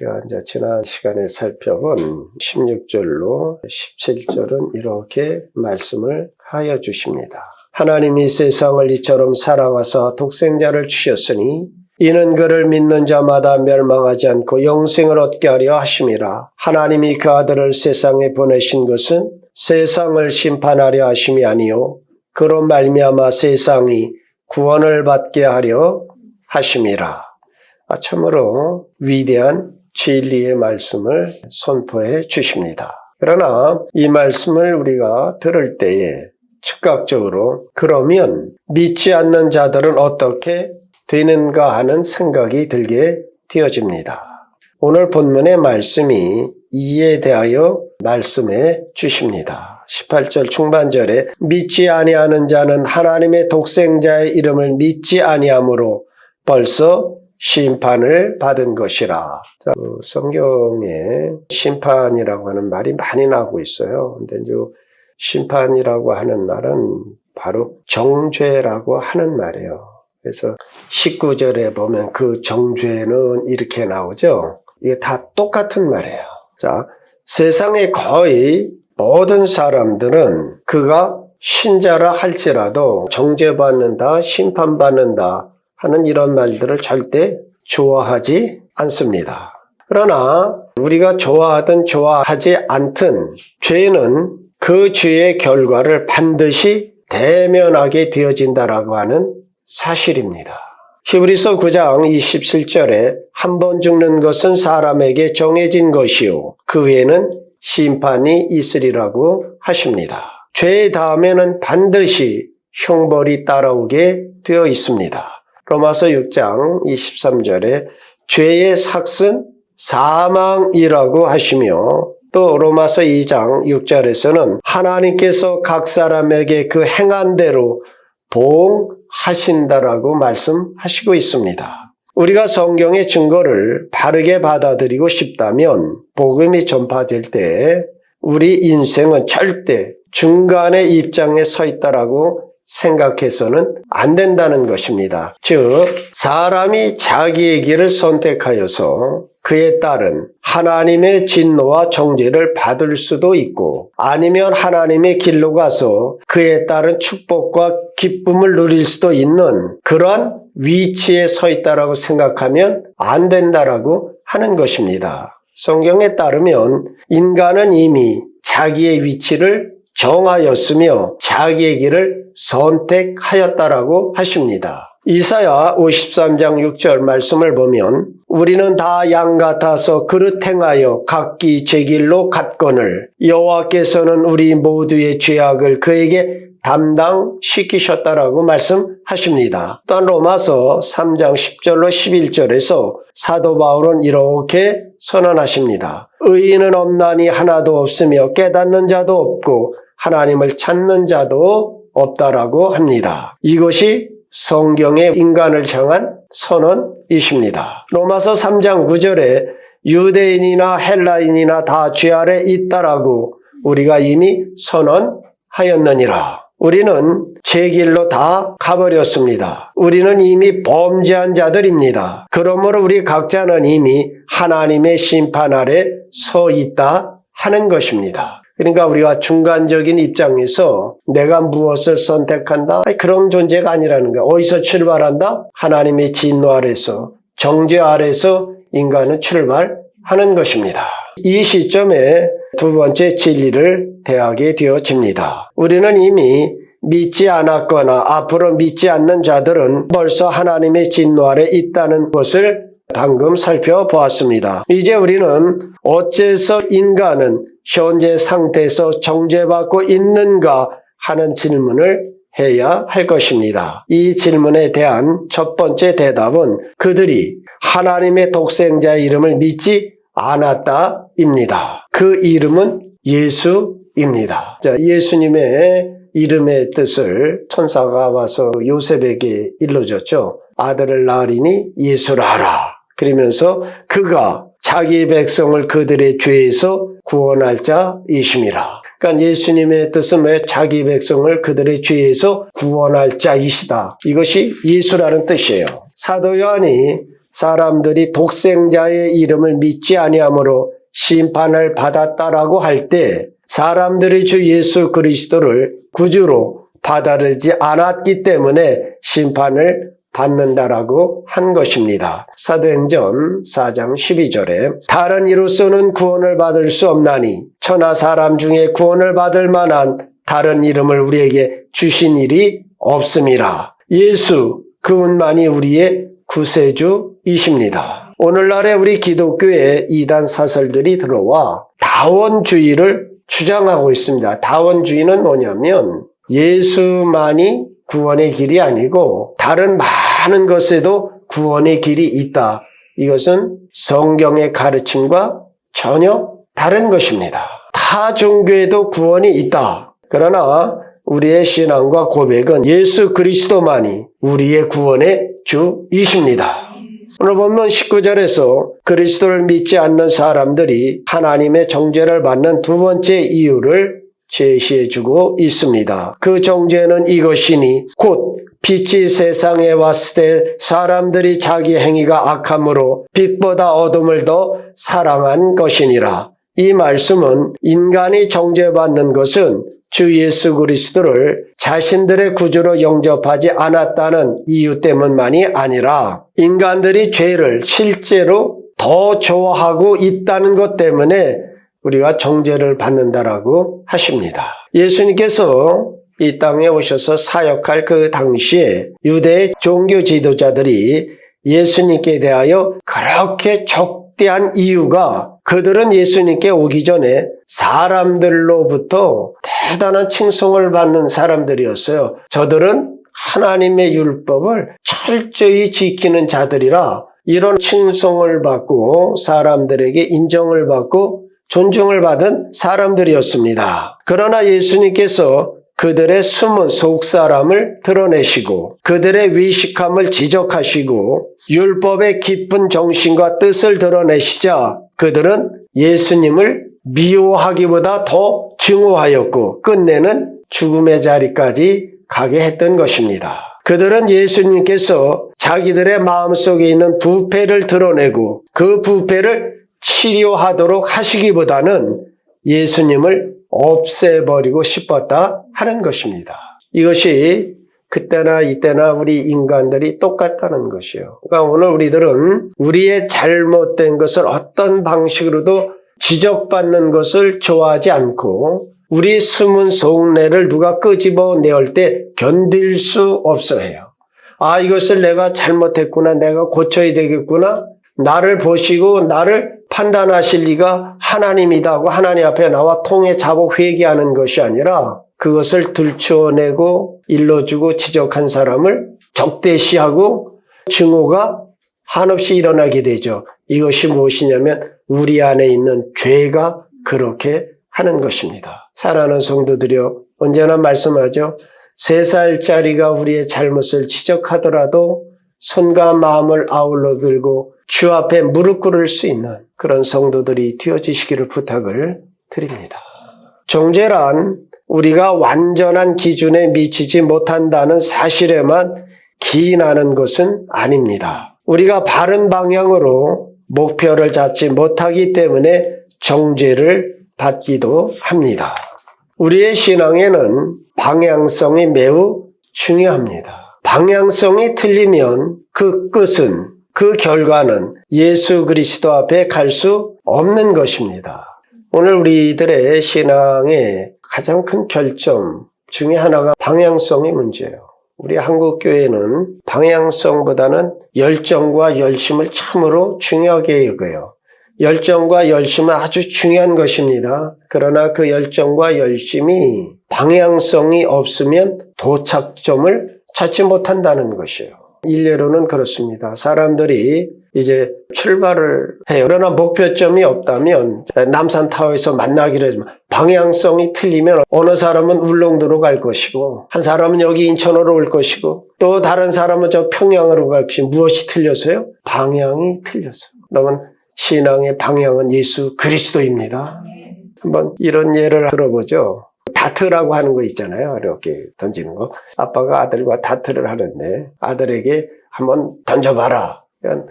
우리가 이제 지난 시간에 살펴본 16절로 17절은 이렇게 말씀을 하여 주십니다. 하나님이 세상을 이처럼 사랑하사 독생자를 주셨으니 이는 그를 믿는 자마다 멸망하지 않고 영생을 얻게 하려 하심이라. 하나님이 그 아들을 세상에 보내신 것은 세상을 심판하려 하심이 아니요 그로 말미암아 세상이 구원을 받게 하려 하심이라. 참으로 위대한 진리의 말씀을 선포해 주십니다. 그러나 이 말씀을 우리가 들을 때에 즉각적으로 그러면 믿지 않는 자들은 어떻게 되는가 하는 생각이 들게 되어집니다. 오늘 본문의 말씀이 이에 대하여 말씀해 주십니다. 18절 중반절에 믿지 아니하는 자는 하나님의 독생자의 이름을 믿지 아니하므로 벌써 심판을 받은 것이라. 성경에 심판이라고 하는 말이 많이 나오고 있어요. 근데 이제 심판이라고 하는 말은 바로 정죄라고 하는 말이에요. 그래서 19절에 보면 그 정죄는 이렇게 나오죠. 이게 다 똑같은 말이에요. 자, 세상의 거의 모든 사람들은 그가 신자라 할지라도 정죄받는다, 심판받는다 하는 이런 말들을 절대 좋아하지 않습니다. 그러나 우리가 좋아하든 좋아하지 않든 죄는 그 죄의 결과를 반드시 대면하게 되어진다라고 하는 사실입니다. 히브리서 9장 27절에 한 번 죽는 것은 사람에게 정해진 것이요 그 후에는 심판이 있으리라고 하십니다. 죄 다음에는 반드시 형벌이 따라오게 되어 있습니다. 로마서 6장 23절에 죄의 삭은 사망이라고 하시며 또 로마서 2장 6절에서는 하나님께서 각 사람에게 그 행한 대로 보응하신다라고 말씀하시고 있습니다. 우리가 성경의 증거를 바르게 받아들이고 싶다면 복음이 전파될 때 우리 인생은 절대 중간의 입장에 서 있다라고 생각해서는 안 된다는 것입니다. 즉 사람이 자기의 길을 선택하여서 그에 따른 하나님의 진노와 정죄를 받을 수도 있고 아니면 하나님의 길로 가서 그에 따른 축복과 기쁨을 누릴 수도 있는 그러한 위치에 서 있다라고 생각하면 안 된다라고 하는 것입니다. 성경에 따르면 인간은 이미 자기의 위치를 정하였으며 자기의 길을 선택하였다라고 하십니다. 이사야 53장 6절 말씀을 보면 우리는 다 양 같아서 그릇 행하여 각기 제 길로 갔거늘 여호와께서는 우리 모두의 죄악을 그에게 담당시키셨다라고 말씀하십니다. 또한 로마서 3장 10절로 11절에서 사도 바울은 이렇게 선언하십니다. 의인은 없나니 하나도 없으며 깨닫는 자도 없고 하나님을 찾는 자도 없다라고 합니다. 이것이 성경의 인간을 향한 선언이십니다. 로마서 3장 9절에 유대인이나 헬라인이나 다 죄 아래 있다라고 우리가 이미 선언하였느니라. 우리는 제 길로 다 가버렸습니다. 우리는 이미 범죄한 자들입니다. 그러므로 우리 각자는 이미 하나님의 심판 아래 서 있다 하는 것입니다. 그러니까 우리가 중간적인 입장에서 내가 무엇을 선택한다? 그런 존재가 아니라는 거야. 어디서 출발한다? 하나님의 진노 아래서, 정죄 아래서 인간은 출발하는 것입니다. 이 시점에 두 번째 진리를 대하게 되어집니다. 우리는 이미 믿지 않았거나 앞으로 믿지 않는 자들은 벌써 하나님의 진노 아래 있다는 것을 방금 살펴보았습니다. 이제 우리는 어째서 인간은 현재 상태에서 정죄받고 있는가 하는 질문을 해야 할 것입니다. 이 질문에 대한 첫 번째 대답은 그들이 하나님의 독생자의 이름을 믿지 않았다입니다. 그 이름은 예수입니다. 자, 예수님의 이름의 뜻을 천사가 와서 요셉에게 일러줬죠. 아들을 낳으리니 예수라 하라. 그러면서 그가 자기 백성을 그들의 죄에서 구원할 자이심이라. 그러니까 예수님의 뜻은 왜 자기 백성을 그들의 죄에서 구원할 자이시다. 이것이 예수라는 뜻이에요. 사도 요한이 사람들이 독생자의 이름을 믿지 아니함으로 심판을 받았다라고 할 때 사람들이 주 예수 그리스도를 구주로 받아들이지 않았기 때문에 심판을 받는다라고 한 것입니다. 사도행전 4장 12절에 다른 이로서는 구원을 받을 수 없나니 천하 사람 중에 구원을 받을 만한 다른 이름을 우리에게 주신 일이 없음이라. 예수 그분만이 우리의 구세주이십니다. 오늘날에 우리 기독교에 이단 사설들이 들어와 다원주의를 주장하고 있습니다. 다원주의는 뭐냐면 예수만이 구원의 길이 아니고 다른 많은 것에도 구원의 길이 있다. 이것은 성경의 가르침과 전혀 다른 것입니다. 타 종교에도 구원이 있다. 그러나 우리의 신앙과 고백은 예수 그리스도만이 우리의 구원의 주이십니다. 오늘 본문 19절에서 그리스도를 믿지 않는 사람들이 하나님의 정죄를 받는 두 번째 이유를 제시해주고 있습니다. 그 정죄는 이것이니 곧 빛이 세상에 왔을 때 사람들이 자기 행위가 악함으로 빛보다 어둠을 더 사랑한 것이니라. 이 말씀은 인간이 정죄받는 것은 주 예수 그리스도를 자신들의 구주로 영접하지 않았다는 이유 때문만이 아니라 인간들이 죄를 실제로 더 좋아하고 있다는 것 때문에 우리가 정죄를 받는다라고 하십니다. 예수님께서 이 땅에 오셔서 사역할 그 당시에 유대의 종교 지도자들이 예수님께 대하여 그렇게 적대한 이유가 그들은 예수님께 오기 전에 사람들로부터 대단한 칭송을 받는 사람들이었어요. 저들은 하나님의 율법을 철저히 지키는 자들이라 이런 칭송을 받고 사람들에게 인정을 받고 존중을 받은 사람들이었습니다. 그러나 예수님께서 그들의 숨은 속사람을 드러내시고 그들의 위식함을 지적하시고 율법의 깊은 정신과 뜻을 드러내시자 그들은 예수님을 미워하기보다 더 증오하였고 끝내는 죽음의 자리까지 가게 했던 것입니다. 그들은 예수님께서 자기들의 마음속에 있는 부패를 드러내고 그 부패를 치료하도록 하시기보다는 예수님을 없애버리고 싶었다 하는 것입니다. 이것이 그때나 이때나 우리 인간들이 똑같다는 것이에요. 그러니까 오늘 우리들은 우리의 잘못된 것을 어떤 방식으로도 지적받는 것을 좋아하지 않고 우리 숨은 속내를 누가 끄집어내올 때 견딜 수 없어 해요. 아, 이것을 내가 잘못했구나. 내가 고쳐야 되겠구나. 나를 보시고 나를 판단하실 리가 하나님이다 하고 하나님 앞에 나와 통해 자복 회개하는 것이 아니라 그것을 들추어내고 일러주고 지적한 사람을 적대시하고 증오가 한없이 일어나게 되죠. 이것이 무엇이냐면 우리 안에 있는 죄가 그렇게 하는 것입니다. 사랑하는 성도들이여, 언제나 말씀하죠. 3살짜리가 우리의 잘못을 지적하더라도 손과 마음을 아울러 들고 주 앞에 무릎 꿇을 수 있는 그런 성도들이 되어지시기를 부탁을 드립니다. 정죄란 우리가 완전한 기준에 미치지 못한다는 사실에만 기인하는 것은 아닙니다. 우리가 바른 방향으로 목표를 잡지 못하기 때문에 정죄를 받기도 합니다. 우리의 신앙에는 방향성이 매우 중요합니다. 방향성이 틀리면 그 끝은, 그 결과는 예수 그리스도 앞에 갈 수 없는 것입니다. 오늘 우리들의 신앙의 가장 큰 결점 중에 하나가 방향성의 문제예요. 우리 한국교회는 방향성보다는 열정과 열심을 참으로 중요하게 여겨요. 열정과 열심은 아주 중요한 것입니다. 그러나 그 열정과 열심이 방향성이 없으면 도착점을 찾지 못한다는 것이에요. 일례로는 그렇습니다. 사람들이 이제 출발을 해요. 그러나 목표점이 없다면 남산타워에서 만나기로 하지만 방향성이 틀리면 어느 사람은 울릉도로 갈 것이고 한 사람은 여기 인천으로 올 것이고 또 다른 사람은 저 평양으로 갈 것이고 무엇이 틀렸어요? 방향이 틀렸어요. 그러면 신앙의 방향은 예수 그리스도입니다. 한번 이런 예를 들어보죠. 다트라고 하는 거 있잖아요. 이렇게 던지는 거. 아빠가 아들과 다트를 하는데 아들에게 한번 던져봐라.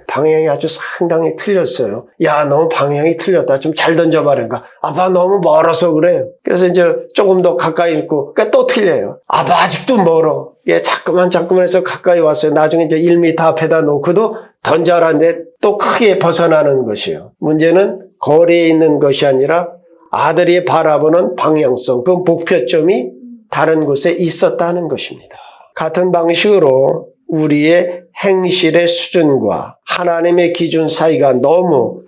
방향이 아주 상당히 틀렸어요. 야, 너무 방향이 틀렸다. 좀 잘 던져봐라니까. 아빠 너무 멀어서 그래. 그래서 이제 조금 더 가까이 있고, 그러니까 또 틀려요. 아빠 아직도 멀어. 예, 자꾸만 해서 가까이 왔어요. 나중에 이제 1m 앞에다 놓고도 던져라는데 또 크게 벗어나는 것이에요. 문제는 거리에 있는 것이 아니라 아들이 바라보는 방향성, 그 목표점이 다른 곳에 있었다는 것입니다. 같은 방식으로 우리의 행실의 수준과 하나님의 기준 사이가 너무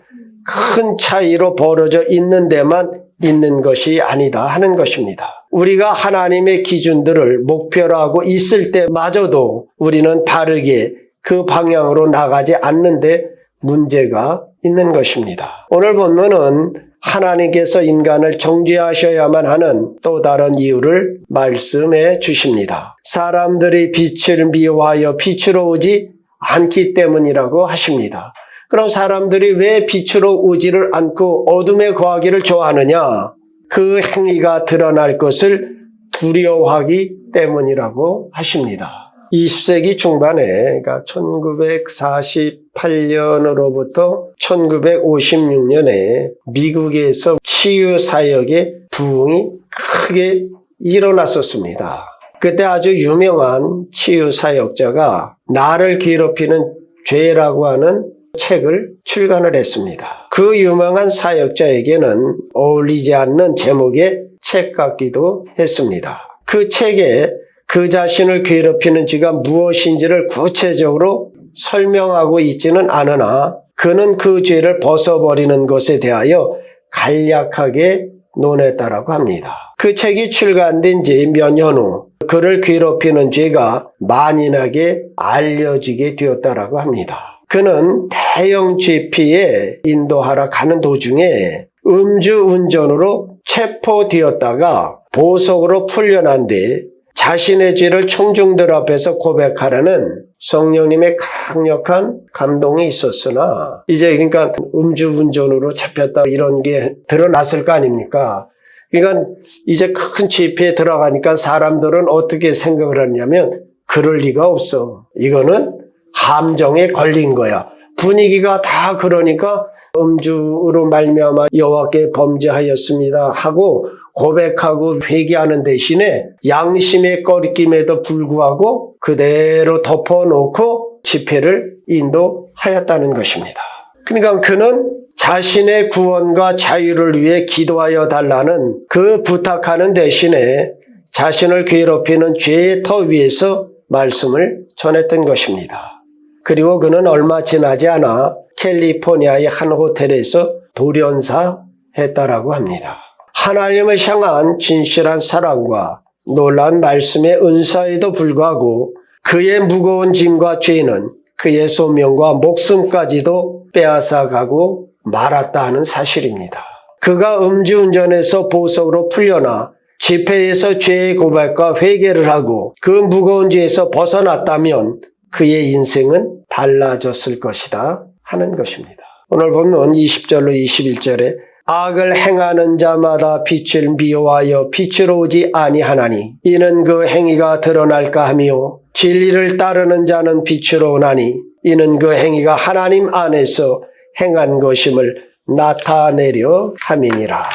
큰 차이로 벌어져 있는 데만 있는 것이 아니다 하는 것입니다. 우리가 하나님의 기준들을 목표로 하고 있을 때마저도 우리는 바르게 그 방향으로 나가지 않는데 문제가 있는 것입니다. 오늘 본문은 하나님께서 인간을 정죄하셔야만 하는 또 다른 이유를 말씀해 주십니다. 사람들이 빛을 미워하여 빛으로 오지 않기 때문이라고 하십니다. 그럼 사람들이 왜 빛으로 오지를 않고 어둠에 거하기를 좋아하느냐? 그 행위가 드러날 것을 두려워하기 때문이라고 하십니다. 20세기 중반에, 그러니까 1948년으로부터 1956년에 미국에서 치유사역의 부흥이 크게 일어났었습니다. 그때 아주 유명한 치유사역자가 나를 괴롭히는 죄라고 하는 책을 출간을 했습니다. 그 유명한 사역자에게는 어울리지 않는 제목의 책 같기도 했습니다. 그 책에 그 자신을 괴롭히는 죄가 무엇인지를 구체적으로 설명하고 있지는 않으나 그는 그 죄를 벗어버리는 것에 대하여 간략하게 논했다라고 합니다. 그 책이 출간된 지 몇 년 후 그를 괴롭히는 죄가 만인하게 알려지게 되었다라고 합니다. 그는 대형 집회에 인도하러 가는 도중에 음주운전으로 체포되었다가 보석으로 풀려난 뒤 자신의 죄를 청중들 앞에서 고백하라는 성령님의 강력한 감동이 있었으나 이제 그러니까 음주운전으로 잡혔다 이런 게 드러났을 거 아닙니까? 그러니까 이제 큰 집회에 들어가니까 사람들은 어떻게 생각을 하냐면 그럴 리가 없어. 이거는 함정에 걸린 거야. 분위기가 다 그러니까 음주로 말미암아 여호와께 범죄하였습니다 하고 고백하고 회개하는 대신에 양심의 꺼리낌에도 불구하고 그대로 덮어놓고 집회를 인도하였다는 것입니다. 그러니까 그는 자신의 구원과 자유를 위해 기도하여 달라는 그 부탁하는 대신에 자신을 괴롭히는 죄의 터 위에서 말씀을 전했던 것입니다. 그리고 그는 얼마 지나지 않아 캘리포니아의 한 호텔에서 돌연사했다라고 합니다. 하나님을 향한 진실한 사랑과 놀라운 말씀의 은사에도 불구하고 그의 무거운 짐과 죄는 그의 소명과 목숨까지도 빼앗아가고 말았다 하는 사실입니다. 그가 음주운전에서 보석으로 풀려나 집회에서 죄의 고백과 회개를 하고 그 무거운 죄에서 벗어났다면 그의 인생은 달라졌을 것이다 하는 것입니다. 오늘 본문 20절로 21절에 악을 행하는 자마다 빛을 미워하여 빛으로 오지 아니하나니 이는 그 행위가 드러날까 하며 진리를 따르는 자는 빛으로 오나니 이는 그 행위가 하나님 안에서 행한 것임을 나타내려 함이니라.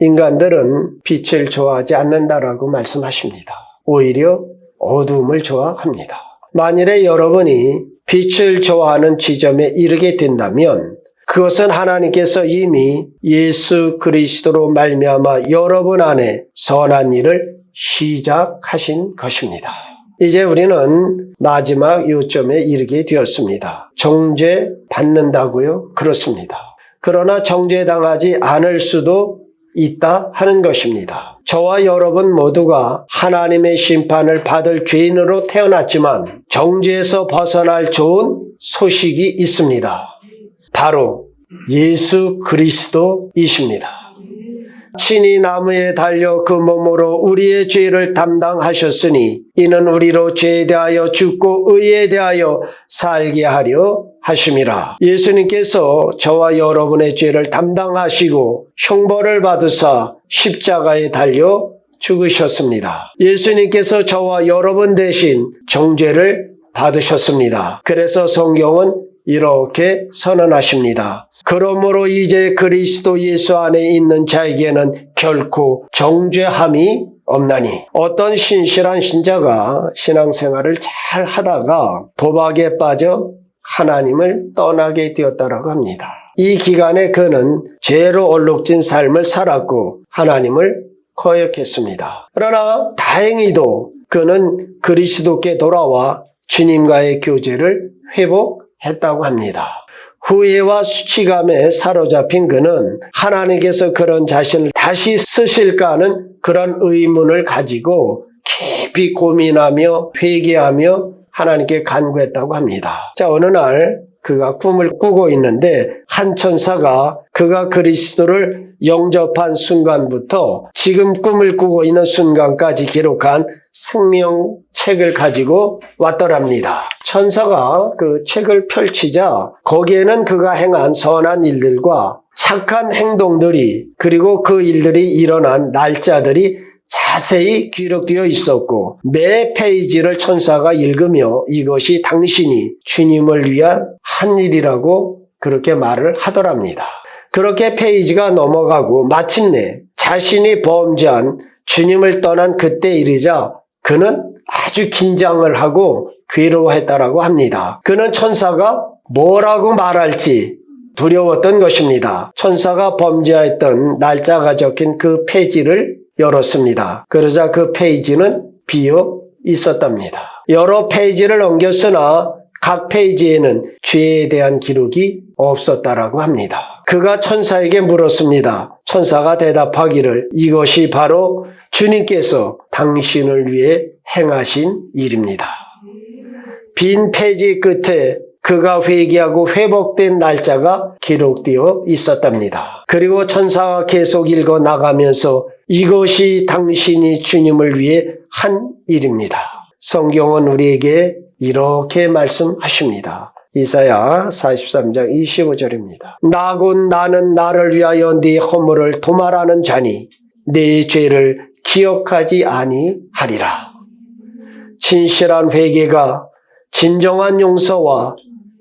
인간들은 빛을 좋아하지 않는다라고 말씀하십니다. 오히려 어두움을 좋아합니다. 만일에 여러분이 빛을 좋아하는 지점에 이르게 된다면 그것은 하나님께서 이미 예수 그리스도로 말미암아 여러분 안에 선한 일을 시작하신 것입니다. 이제 우리는 마지막 요점에 이르게 되었습니다. 정죄 받는다고요? 그렇습니다. 그러나 정죄당하지 않을 수도 있다 하는 것입니다. 저와 여러분 모두가 하나님의 심판을 받을 죄인으로 태어났지만 정죄에서 벗어날 좋은 소식이 있습니다. 바로 예수 그리스도이십니다. 친히 나무에 달려 그 몸으로 우리의 죄를 담당하셨으니 이는 우리로 죄에 대하여 죽고 의에 대하여 살게 하려 하심이라. 예수님께서 저와 여러분의 죄를 담당하시고 형벌을 받으사 십자가에 달려 죽으셨습니다. 예수님께서 저와 여러분 대신 정죄를 받으셨습니다. 그래서 성경은 이렇게 선언하십니다. 그러므로 이제 그리스도 예수 안에 있는 자에게는 결코 정죄함이 없나니. 어떤 신실한 신자가 신앙생활을 잘 하다가 도박에 빠져 하나님을 떠나게 되었다라고 합니다. 이 기간에 그는 죄로 얼룩진 삶을 살았고 하나님을 거역했습니다. 그러나 다행히도 그는 그리스도께 돌아와 주님과의 교제를 회복했다고 합니다. 후회와 수치감에 사로잡힌 그는 하나님께서 그런 자신을 다시 쓰실까 하는 그런 의문을 가지고 깊이 고민하며 회개하며 하나님께 간구했다고 합니다. 자, 어느 날 그가 꿈을 꾸고 있는데 한 천사가 그가 그리스도를 영접한 순간부터 지금 꿈을 꾸고 있는 순간까지 기록한 생명책을 가지고 왔더랍니다. 천사가 그 책을 펼치자 거기에는 그가 행한 선한 일들과 착한 행동들이 그리고 그 일들이 일어난 날짜들이 자세히 기록되어 있었고 매 페이지를 천사가 읽으며 이것이 당신이 주님을 위한 한 일이라고 그렇게 말을 하더랍니다. 그렇게 페이지가 넘어가고 마침내 자신이 범죄한 주님을 떠난 그때 이르자 그는 아주 긴장을 하고 괴로워했다라고 합니다. 그는 천사가 뭐라고 말할지 두려웠던 것입니다. 천사가 범죄했던 날짜가 적힌 그 페이지를 열었습니다. 그러자 그 페이지는 비어 있었답니다. 여러 페이지를 넘겼으나 각 페이지에는 죄에 대한 기록이 없었다라고 합니다. 그가 천사에게 물었습니다. 천사가 대답하기를 이것이 바로 주님께서 당신을 위해 행하신 일입니다. 빈 페이지 끝에 그가 회개하고 회복된 날짜가 기록되어 있었답니다. 그리고 천사가 계속 읽어 나가면서 이것이 당신이 주님을 위해 한 일입니다. 성경은 우리에게 이렇게 말씀하십니다. 이사야 43장 25절입니다. 나곧 나는 나를 위하여 네 허물을 도말하는 자니 네 죄를 기억하지 아니하리라. 진실한 회개가 진정한 용서와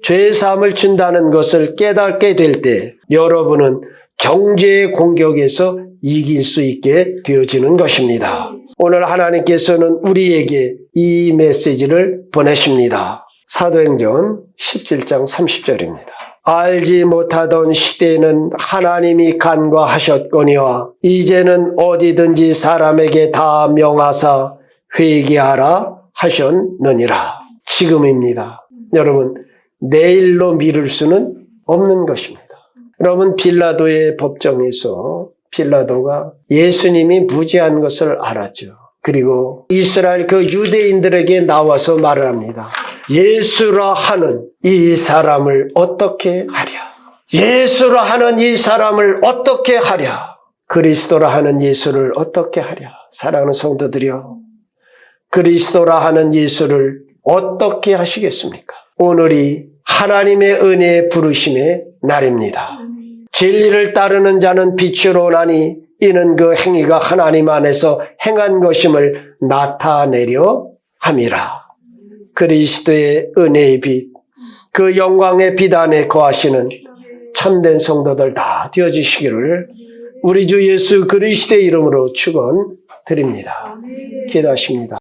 죄사함을 준다는 것을 깨닫게 될 때 여러분은 정죄의 공격에서 이길 수 있게 되어지는 것입니다. 오늘 하나님께서는 우리에게 이 메시지를 보내십니다. 사도행전 17장 30절입니다. 알지 못하던 시대에는 하나님이 간과하셨거니와 이제는 어디든지 사람에게 다 명하사 회개하라 하셨느니라. 지금입니다. 여러분, 내일로 미룰 수는 없는 것입니다. 여러분, 빌라도의 법정에서 빌라도가 예수님이 무죄한 것을 알았죠. 그리고 이스라엘 그 유대인들에게 나와서 말을 합니다. 예수라 하는 이 사람을 어떻게 하랴? 예수라 하는 이 사람을 어떻게 하랴? 그리스도라 하는 예수를 어떻게 하랴? 사랑하는 성도들이여, 그리스도라 하는 예수를 어떻게 하시겠습니까? 오늘이 하나님의 은혜의 부르심의 날입니다. 진리를 따르는 자는 빛으로 나니 이는 그 행위가 하나님 안에서 행한 것임을 나타내려 함이라. 그리스도의 은혜의 빛, 그 영광의 빛 안에 거하시는 참된 성도들 다 되어주시기를 우리 주 예수 그리스도의 이름으로 축원드립니다. 기도하십니다.